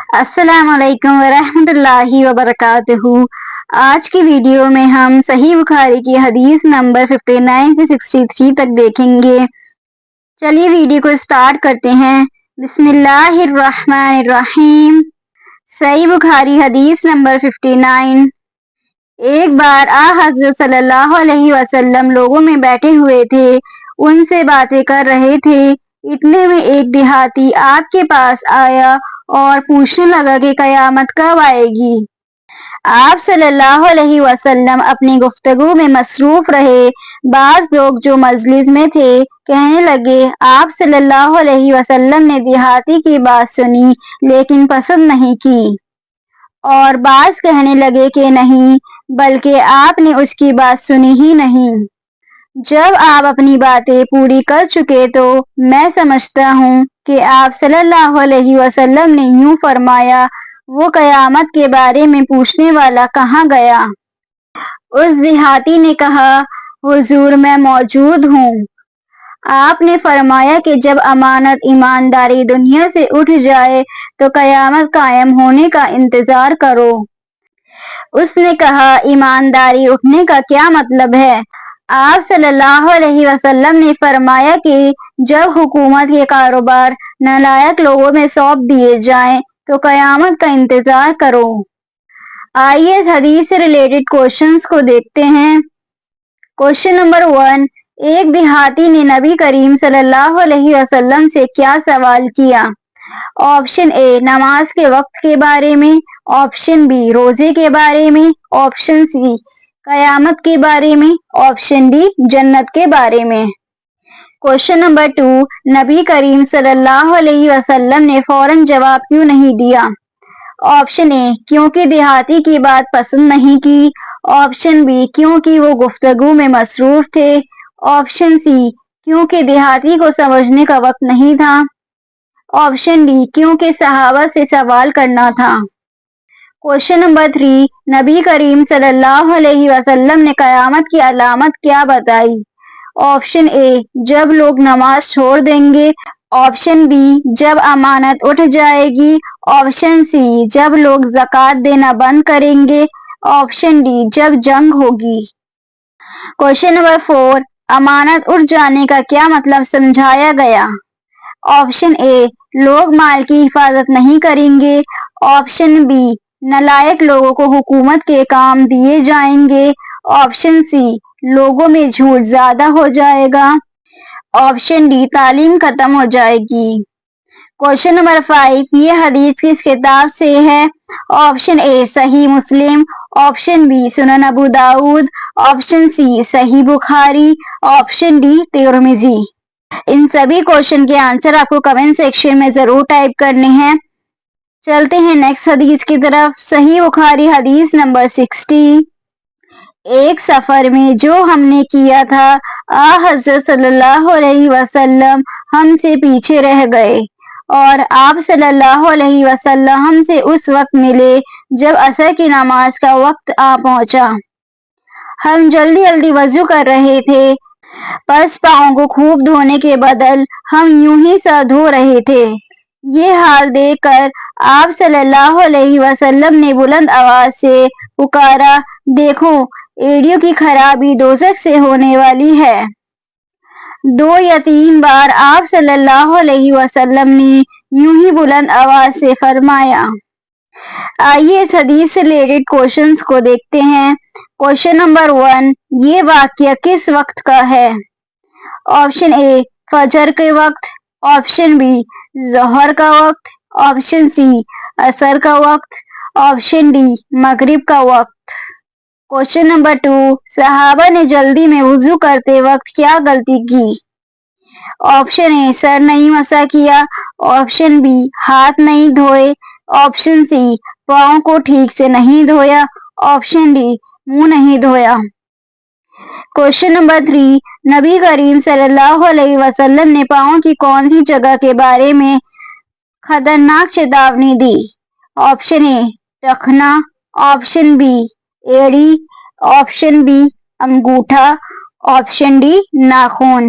السلام علیکم ورحمۃ اللہ وبرکاتہ۔ آج کی ویڈیو میں ہم صحیح بخاری کی حدیث نمبر 59 سے 63 تک دیکھیں گے۔ چلیے ویڈیو کو سٹارٹ کرتے ہیں۔ بسم اللہ الرحمن الرحیم۔ صحیح بخاری حدیث نمبر 59۔ ایک بار حضرت صلی اللہ علیہ وسلم لوگوں میں بیٹھے ہوئے تھے، ان سے باتیں کر رہے تھے۔ اتنے میں ایک دیہاتی آپ کے پاس آیا اور پوچھنے لگا کہ قیامت کب آئے گی۔ آپ صلی اللہ علیہ وسلم اپنی گفتگو میں مصروف رہے۔ بعض لوگ جو مجلس میں تھے کہنے لگے، آپ صلی اللہ علیہ وسلم نے دیہاتی کی بات سنی لیکن پسند نہیں کی، اور بعض کہنے لگے کہ نہیں، بلکہ آپ نے اس کی بات سنی ہی نہیں۔ جب آپ اپنی باتیں پوری کر چکے تو میں سمجھتا ہوں کہ آپ صلی اللہ علیہ وسلم نے یوں فرمایا، وہ قیامت کے بارے میں پوچھنے والا کہاں گیا؟ اس دیہاتی نے کہا، حضور میں موجود ہوں۔ آپ نے فرمایا کہ جب امانت ایمانداری دنیا سے اٹھ جائے تو قیامت قائم ہونے کا انتظار کرو۔ اس نے کہا، ایمانداری اٹھنے کا کیا مطلب ہے؟ آپ صلی اللہ علیہ وسلم نے فرمایا کہ جب حکومت کے کاروبار نالائق لوگوں میں سونپ دیے جائیں تو قیامت کا انتظار کرو۔ آئیے اس حدیث سے ریلیٹڈ کوشچنز کو دیکھتے ہیں۔ کوشچن نمبر 1، ایک دیہاتی نے نبی کریم صلی اللہ علیہ وسلم سے کیا سوال کیا؟ آپشن اے، نماز کے وقت کے بارے میں، آپشن بی، روزے کے بارے میں، آپشن سی، قیامت کے بارے میں، آپشن ڈی، جنت کے بارے میں۔ کوشچن نمبر 2، نبی کریم صلی اللہ علیہ وسلم نے فوراً جواب کیوں نہیں دیا؟ آپشن اے، کیونکہ دیہاتی کی بات پسند نہیں کی، آپشن بی، کیونکہ وہ گفتگو میں مصروف تھے، آپشن سی، کیونکہ دیہاتی کو سمجھنے کا وقت نہیں تھا، آپشن ڈی، کیونکہ صحابہ سے سوال کرنا تھا۔ کوشچن نمبر 3، نبی کریم صلی اللہ علیہ وسلم نے قیامت کی علامت کیا بتائی؟ آپشن اے، جب لوگ نماز چھوڑ دیں گے، آپشن بی، جب امانت اٹھ جائے گی، آپشن سی، جب لوگ زکوٰۃ دینا بند کریں گے، آپشن ڈی، جب جنگ ہوگی۔ کوشچن نمبر 4، امانت اٹھ جانے کا کیا مطلب سمجھایا گیا؟ آپشن اے، لوگ مال کی حفاظت نہیں کریں گے، آپشن بی، نالائق لوگوں کو حکومت کے کام دیے جائیں گے، آپشن سی، لوگوں میں جھوٹ زیادہ ہو جائے گا، آپشن ڈی، تعلیم ختم ہو جائے گی۔ کوشچن نمبر 5، یہ حدیث کس کتاب سے ہے؟ آپشن اے، صحیح مسلم، آپشن بی، سنن ابو داؤد، آپشن سی، صحیح بخاری، آپشن ڈی، ترمذی۔ ان سبھی کوشچن کے آنسر آپ کو کمنٹ سیکشن میں ضرور ٹائپ کرنے ہیں۔ چلتے ہیں نیکسٹ حدیث کی طرف۔ صحیح بخاری حدیث نمبر 60۔ ایک سفر میں جو ہم نے کیا تھا، حضرت صلی اللہ علیہ وسلم ہم سے پیچھے رہ گئے، اور آپ صلی اللہ علیہ وسلم ہم سے اس وقت ملے جب عصر کی نماز کا وقت پہنچا۔ ہم جلدی جلدی وضو کر رہے تھے، پس پاؤں کو خوب دھونے کے بدل ہم یوں ہی سر دھو رہے تھے۔ یہ حال دیکھ کر آپ صلی اللہ علیہ وسلم نے بلند آواز سے پکارا، دیکھو، ایڑیوں کی خرابی دوزخ سے ہونے والی ہے۔ 2 یا 3 بار آپ صلی اللہ علیہ وسلم نے یوں ہی بلند آواز سے فرمایا۔ آئیے اس حدیث سے ریلیٹڈ کوشچنز کو دیکھتے ہیں۔ کوشچن نمبر 1، یہ واقعہ کس وقت کا ہے؟ آپشن اے، فجر کے وقت، آپشن بی، ظہر کا وقت، آپشن سی، عصر کا وقت، آپشن ڈی، مغرب کا وقت۔ کوشچن نمبر 2، صحابہ نے جلدی میں وضو کرتے وقت کیا غلطی کی؟ آپشن اے، سر نہیں مسح کیا، آپشن بی، ہاتھ نہیں دھوئے، آپشن سی، پاؤں کو ٹھیک سے نہیں دھویا، آپشن ڈی، منہ نہیں دھویا۔ کوشچن نمبر 3، نبی کریم صلی اللہ علیہ وسلم نے پاؤں کی کون سی جگہ کے بارے میں خطرناک چیتاونی دی؟ آپشن اے، ٹخنا، آپشن بی، ایڑی، آپشن بی، انگوٹھا، آپشن ڈی، ناخن۔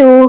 2,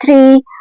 3,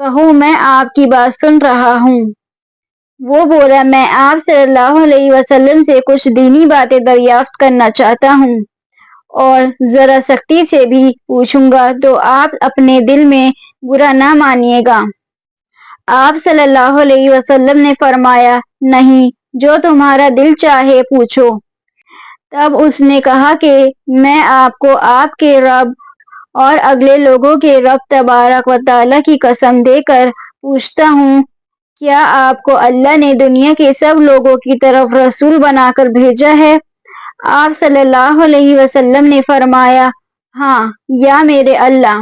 کہو میں آپ کی بات سن رہا ہوں۔ وہ بولا میں آپ صلی اللہ علیہ وسلم سے کچھ دینی باتیں دریافت کرنا چاہتا ہوں اور ذرا سختی سے بھی پوچھوں گا تو آپ اپنے دل میں برا نہ مانیے گا۔ آپ صلی اللہ علیہ وسلم نے فرمایا نہیں، جو تمہارا دل چاہے پوچھو۔ تب اس نے کہا کہ میں آپ کو آپ کے رب اور اگلے لوگوں کے رب تبارک و تعالیٰ کی قسم دے کر پوچھتا ہوں، کیا آپ کو اللہ نے دنیا کے سب لوگوں کی طرف رسول بنا کر بھیجا ہے؟ آپ صلی اللہ علیہ وسلم نے فرمایا ہاں یا میرے اللہ۔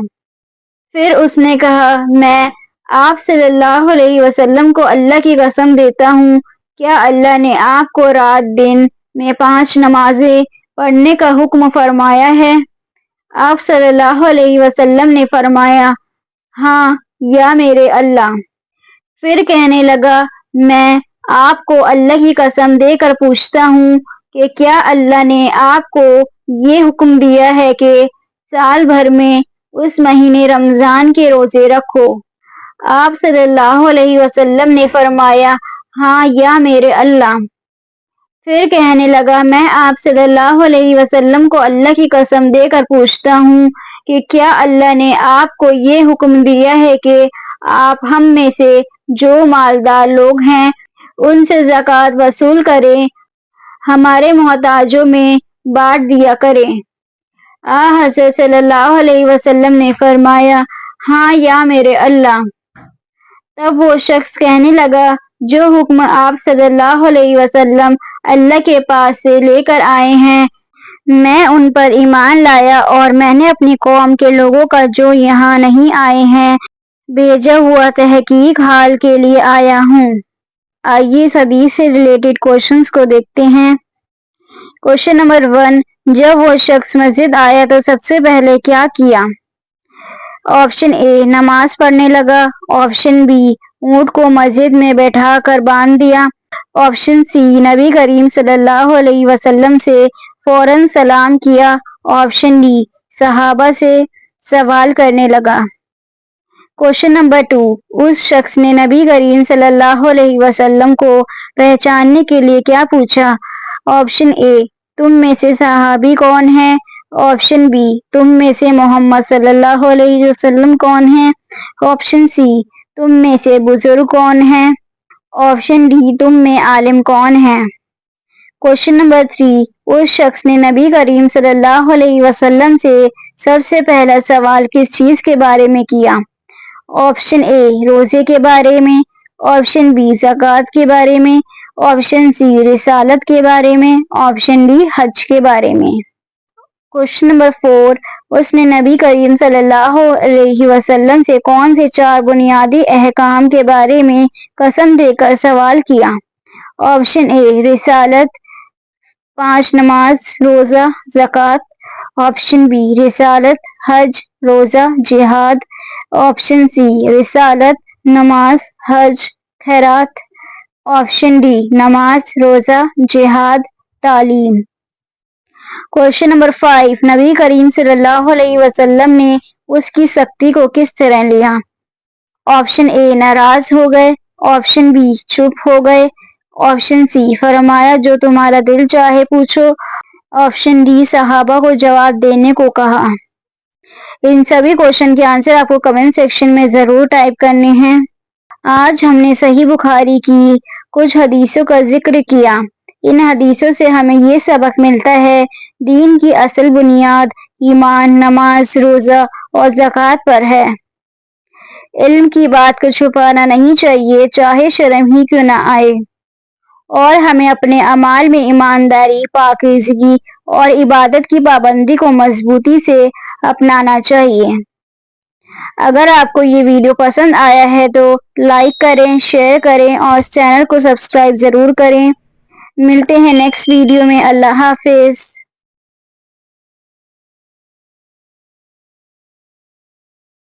پھر اس نے کہا میں آپ صلی اللہ علیہ وسلم کو اللہ کی قسم دیتا ہوں، کیا اللہ نے آپ کو رات دن میں 5 نمازیں پڑھنے کا حکم فرمایا ہے؟ آپ صلی اللہ علیہ وسلم نے فرمایا ہاں یا میرے اللہ۔ پھر کہنے لگا میں آپ کو اللہ کی قسم دے کر پوچھتا ہوں کہ کیا اللہ نے آپ کو یہ حکم دیا ہے کہ سال بھر میں اس مہینے رمضان کے روزے رکھو؟ آپ صلی اللہ علیہ وسلم نے فرمایا ہاں یا میرے اللہ۔ پھر کہنے لگا میں آپ صلی اللہ علیہ وسلم کو اللہ کی قسم دے کر پوچھتا ہوں کہ کیا اللہ نے آپ کو یہ حکم دیا ہے کہ آپ ہم میں سے جو مالدار لوگ ہیں ان سے زکوٰۃ وصول کریں، ہمارے محتاجوں میں بانٹ دیا کریں؟ حضرت صلی اللہ علیہ وسلم نے فرمایا ہاں یا میرے اللہ۔ تب وہ شخص کہنے لگا جو حکم آپ صلی اللہ علیہ وسلم اللہ کے پاس سے لے کر آئے ہیں میں ان پر ایمان لایا اور میں نے اپنی قوم کے لوگوں کا جو یہاں نہیں آئے ہیں بھیجا ہوا تحقیق حال کے لیے آیا ہوں۔ آئیے اس حدیث سے ریلیٹڈ کوشچنز کو دیکھتے ہیں۔ کوشچن نمبر 1، جب وہ شخص مسجد آیا تو سب سے پہلے کیا کیا؟ آپشن اے نماز پڑھنے لگا، آپشن بی اونٹ کو مسجد میں بیٹھا کر باندھ دیا، آپشن سی نبی کریم صلی اللہ علیہ وسلم سے فوراً سلام کیا، آپشن ڈی صحابہ سے سوال کرنے لگا۔ کوشچن نمبر 2، اس شخص نے نبی کریم صلی اللہ علیہ وسلم کو پہچاننے کے لیے کیا پوچھا؟ آپشن اے تم میں سے صحابی کون ہیں، آپشن بی تم میں سے محمد صلی اللہ علیہ وسلم کون ہیں، آپشن سی تم میں سے بزرگ کون ہیں، آپشن ڈی تم میں عالم کون ہیں۔ کوشچن نمبر 3، اس شخص نے نبی کریم صلی اللہ علیہ وسلم سے سب سے پہلا سوال کس چیز کے بارے میں کیا؟ آپشن اے روزے کے بارے میں، آپشن بی زکوٰۃ کے بارے میں، آپشن سی رسالت کے بارے میں، آپشن ڈی حج کے بارے میں۔ کوشچن نمبر 4، اس نے نبی کریم صلی اللہ علیہ وسلم سے کون سے 4 بنیادی احکام کے بارے میں قسم دے کر سوال کیا؟ آپشن اے رسالت، 5 نماز، روزہ، زکوٰۃ، آپشن بی رسالت، حج، روزہ، جہاد، آپشن سی رسالت، نماز، حج، خیرات، آپشن ڈی نماز، روزہ، جہاد، تعلیم۔ کوشچن نمبر 5، نبی کریم صلی اللہ علیہ وسلم نے اس کی سختی کو کس طرح لیا؟ آپشن اے ناراض ہو گئے، آپشن بی چپ ہو گئے، آپشن سی فرمایا جو تمہارا دل چاہے پوچھو، آپشن ڈی صحابہ کو جواب دینے کو کہا۔ ان سبھی کوشچن کے آنسر آپ کو کمنٹ سیکشن میں ضرور ٹائپ کرنے ہیں۔ آج ہم نے صحیح بخاری کی کچھ حدیثوں کا ذکر کیا۔ ان حدیثوں سے ہمیں یہ سبق ملتا ہے دین کی اصل بنیاد ایمان، نماز، روزہ اور زکوٰۃ پر ہے۔ علم کی بات کو چھپانا نہیں چاہیے چاہے شرم ہی کیوں نہ آئے، اور ہمیں اپنے اعمال میں ایمانداری، پاکیزگی اور عبادت کی پابندی کو مضبوطی سے اپنانا چاہیے۔ اگر آپ کو یہ ویڈیو پسند آیا ہے تو لائک کریں، شیئر کریں اور اس چینل کو سبسکرائب ضرور کریں۔ ملتے ہیں نیکسٹ ویڈیو میں۔ اللہ حافظ۔